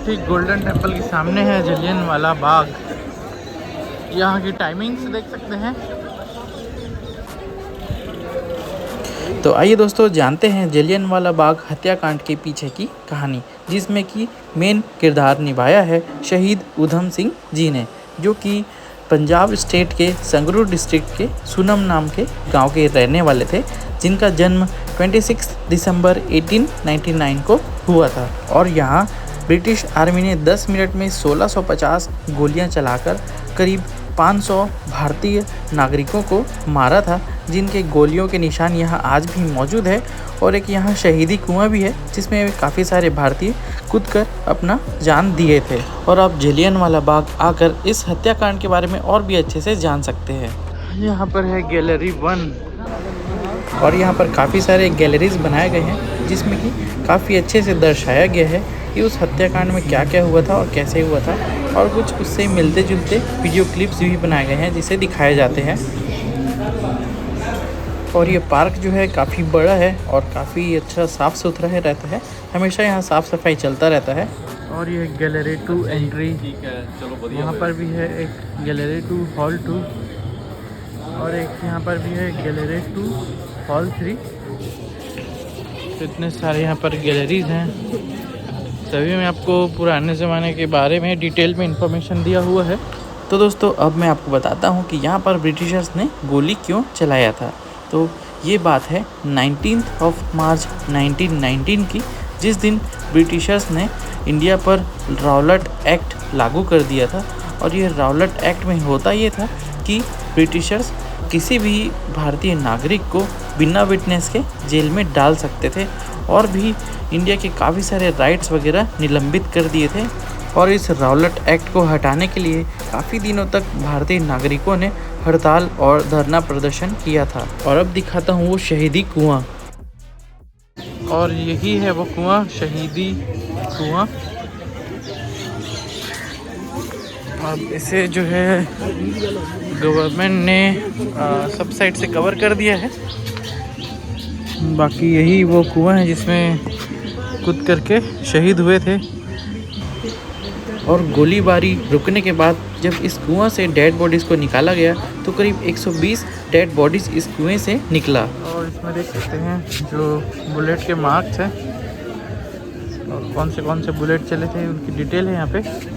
ठीक golden temple के सामने है जलियांवाला बाग। यहाँ की टाइमिंग्स देख सकते हैं। तो आइए दोस्तों जानते हैं जलियांवाला बाग हत्याकांड के पीछे की कहानी, जिसमें कि मेन किरदार निभाया है शहीद उधम सिंह जी ने, जो कि पंजाब स्टेट के संगरूर डिस्ट्रिक्ट के सुनम नाम के गांव के रहने वाले थे, जिनका जन्म 26 दिसंबर 1899 को हुआ था। और यहाँ ब्रिटिश आर्मी ने 10 मिनट में 1650 गोलियां चलाकर करीब 500 भारतीय नागरिकों को मारा था, जिनके गोलियों के निशान यहाँ आज भी मौजूद है। और एक यहाँ शहीदी कुआं भी है, जिसमें काफ़ी सारे भारतीय कूदकर अपना जान दिए थे। और आप जलियांवाला बाग आकर इस हत्याकांड के बारे में और भी अच्छे से जान सकते हैं। यहाँ पर है गैलरी 1 और यहाँ पर काफ़ी सारे गैलरीज बनाए गए हैं, जिसमें कि काफ़ी अच्छे से दर्शाया गया है कि उस हत्याकांड में क्या क्या हुआ था और कैसे हुआ था। और कुछ उससे मिलते जुलते वीडियो क्लिप्स भी बनाए गए हैं, जिसे दिखाए जाते हैं। और ये पार्क जो है काफ़ी बड़ा है और काफ़ी अच्छा साफ़ सुथरा है रहता है, हमेशा यहाँ साफ़ सफाई चलता रहता है। और ये गैलरी 2 एंट्री, यहाँ पर भी है एक गैलरी 2 हॉल 2 और एक यहाँ पर भी है गैलरी 2 हॉल 3। तो इतने सारे यहाँ पर गैलरीज हैं, सभी में आपको पुराने ज़माने के बारे में डिटेल में इंफॉर्मेशन दिया हुआ है। तो दोस्तों अब मैं आपको बताता हूँ कि यहाँ पर ब्रिटिशर्स ने गोली क्यों चलाया था। तो ये बात है 19 मार्च 1919 की, जिस दिन ब्रिटिशर्स ने इंडिया पर राउलट एक्ट लागू कर दिया था। और ये राउलट एक्ट में होता ये था कि ब्रिटिशर्स किसी भी भारतीय नागरिक को बिना विटनेस के जेल में डाल सकते थे और भी इंडिया के काफ़ी सारे राइट्स वगैरह निलंबित कर दिए थे। और इस राउलट एक्ट को हटाने के लिए काफ़ी दिनों तक भारतीय नागरिकों ने हड़ताल और धरना प्रदर्शन किया था। और अब दिखाता हूँ वो शहीदी कुआं, और यही है वो कुआं, शहीदी कुआं। अब इसे जो है गवर्नमेंट ने सब साइड से कवर कर दिया है। बाकी यही वो कुआं है जिसमें कूद करके शहीद हुए थे। और गोलीबारी रुकने के बाद जब इस कुआं से डेड बॉडीज़ को निकाला गया तो करीब 120 डेड बॉडीज़ इस कुएं से निकला। और इसमें देख सकते हैं जो बुलेट के मार्क्स हैं और कौन से बुलेट चले थे उनकी डिटेल है यहाँ पे।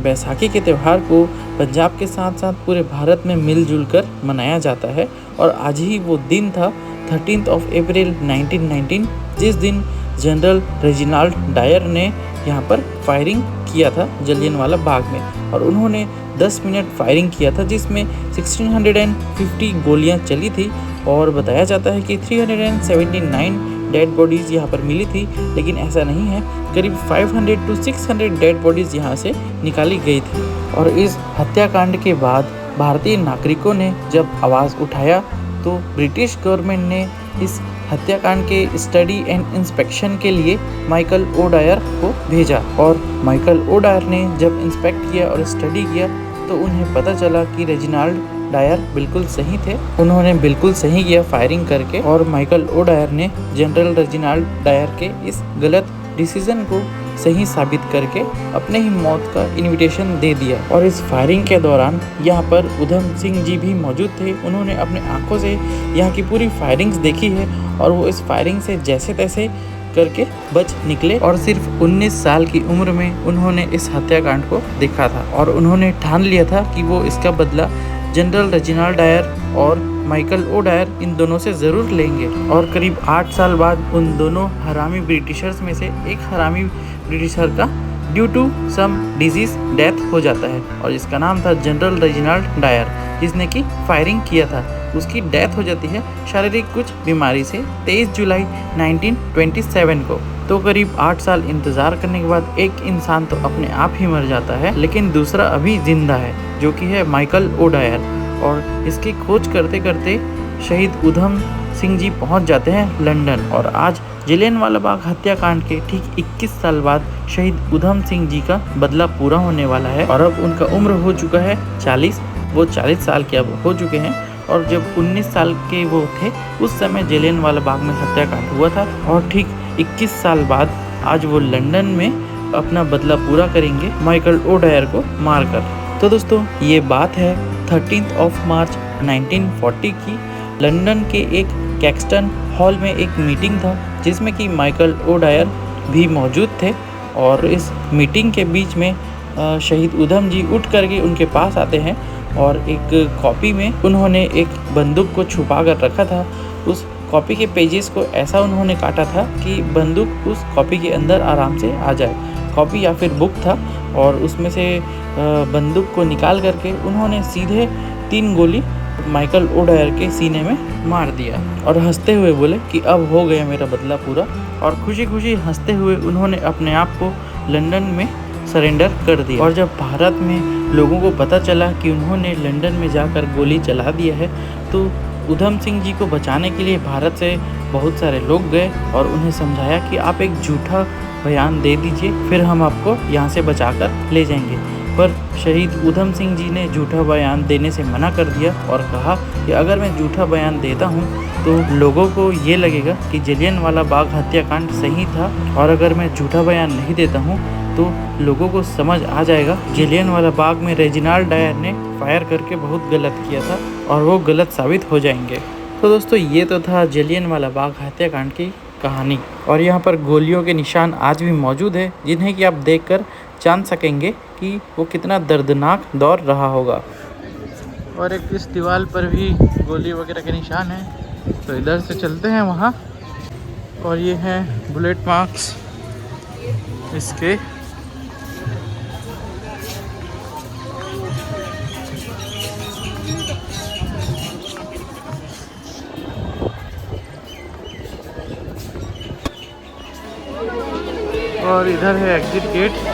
बैसाखी के त्यौहार को पंजाब के साथ साथ पूरे भारत में मिलजुल कर मनाया जाता है। और आज ही वो दिन था 13 अप्रैल 1919, जिस दिन जनरल रेजिनाल्ड डायर ने यहाँ पर फायरिंग किया था जलियांवाला बाग में। और उन्होंने 10 मिनट फायरिंग किया था, जिसमें 1650 गोलियाँ चली थी। और बताया जाता है कि 379 डेड बॉडीज़ यहाँ पर मिली थी, लेकिन ऐसा नहीं है। करीब 500 to 600 डेड बॉडीज़ यहाँ से निकाली गई थी। और इस हत्याकांड के बाद भारतीय नागरिकों ने जब आवाज़ उठाया तो ब्रिटिश गवर्नमेंट ने इस हत्याकांड के स्टडी एंड इंस्पेक्शन के लिए माइकल ओ डायर को भेजा। और माइकल ओ डायर ने जब इंस्पेक्ट किया और स्टडी किया तो उन्हें पता चला कि रेजिनाल्ड डायर बिल्कुल सही थे। उन्होंने बिल्कुल सही किया फायरिंग करके। और माइकल ओ डायर ने जनरल रेजिनाल्ड डायर के इस गलत डिसीजन को सही साबित करके अपने ही मौत का इनविटेशन दे दिया। और इस फायरिंग के दौरान यहाँ पर उधम सिंह जी भी मौजूद थे। उन्होंने अपने आंखों से यहाँ की पूरी फायरिंग्स देखी है और वो इस फायरिंग से जैसे तैसे करके बच निकले। और सिर्फ 19 साल की उम्र में उन्होंने इस हत्याकांड को देखा था और उन्होंने ठान लिया था कि वो इसका बदला जनरल रेजिनाल्ड डायर और माइकल ओ डायर इन दोनों से ज़रूर लेंगे। और करीब 8 साल बाद उन दोनों हरामी ब्रिटिशर्स में से एक हरामी ब्रिटिशर का due to some disease death हो जाता है और जिसका नाम था जनरल रेजिनाल्ड डायर, जिसने कि फायरिंग किया था। उसकी डेथ हो जाती है शारीरिक कुछ बीमारी से 23 जुलाई 1927 को। तो करीब 8 साल इंतज़ार करने के बाद एक इंसान तो अपने आप ही मर जाता है, लेकिन दूसरा अभी ज़िंदा है, जो कि है माइकल ओडायर। और इसकी खोज करते करते शहीद उधम सिंह जी पहुंच जाते हैं लंदन। और आज जलियांवाला बाग हत्याकांड के ठीक 21 साल बाद शहीद उधम सिंह जी का बदला पूरा होने वाला है। और अब उनका उम्र हो चुका है 40। वो 40 साल के अब हो चुके हैं। और जब 19 साल के वो थे उस समय जलियांवाला बाग में हत्याकांड हुआ था। और ठीक 21 साल बाद आज वो लंदन में अपना बदला पूरा करेंगे माइकल ओडायर को मारकर। तो दोस्तों ये बात है 13 मार्च 1940 की। लंदन के एक कैक्सटन हॉल में एक मीटिंग था जिसमें कि माइकल ओडायर भी मौजूद थे। और इस मीटिंग के बीच में शहीद उधम जी उठ करके उनके पास आते हैं और एक कॉपी में उन्होंने एक बंदूक को छुपा कर रखा था। उस कॉपी के पेजेस को ऐसा उन्होंने काटा था कि बंदूक उस कॉपी के अंदर आराम से आ जाए। कॉपी या फिर बुक था और उसमें से बंदूक को निकाल करके उन्होंने सीधे 3 गोली माइकल ओडायर के सीने में मार दिया और हंसते हुए बोले कि अब हो गया मेरा बदला पूरा। और खुशी खुशी हंसते हुए उन्होंने अपने आप को लंदन में सरेंडर कर दिया। और जब भारत में लोगों को पता चला कि उन्होंने लंदन में जाकर गोली चला दिया है, तो उधम सिंह जी को बचाने के लिए भारत से बहुत सारे लोग गए और उन्हें समझाया कि आप एक झूठा बयान दे दीजिए, फिर हम आपको यहाँ से बचाकर ले जाएंगे। पर शहीद उधम सिंह जी ने झूठा बयान देने से मना कर दिया और कहा कि अगर मैं झूठा बयान देता हूँ तो लोगों को ये लगेगा कि जलियांवाला बाग हत्याकांड सही था, और अगर मैं झूठा बयान नहीं देता हूँ तो लोगों को समझ आ जाएगा जलियांवाला बाग में रेजिनाल्ड डायर ने फायर करके बहुत गलत किया था और वो गलत साबित हो जाएंगे। तो दोस्तों ये तो था जलियांवाला बाग हत्याकांड की कहानी। और यहाँ पर गोलियों के निशान आज भी मौजूद है जिन्हें कि आप देखकर जान सकेंगे कि वो कितना दर्दनाक दौर रहा होगा। और एक इस दीवार पर भी गोली वगैरह के निशान हैं, तो इधर से चलते हैं वहाँ। और ये हैं बुलेट मार्क्स इसके। और इधर है एग्जिट गेट।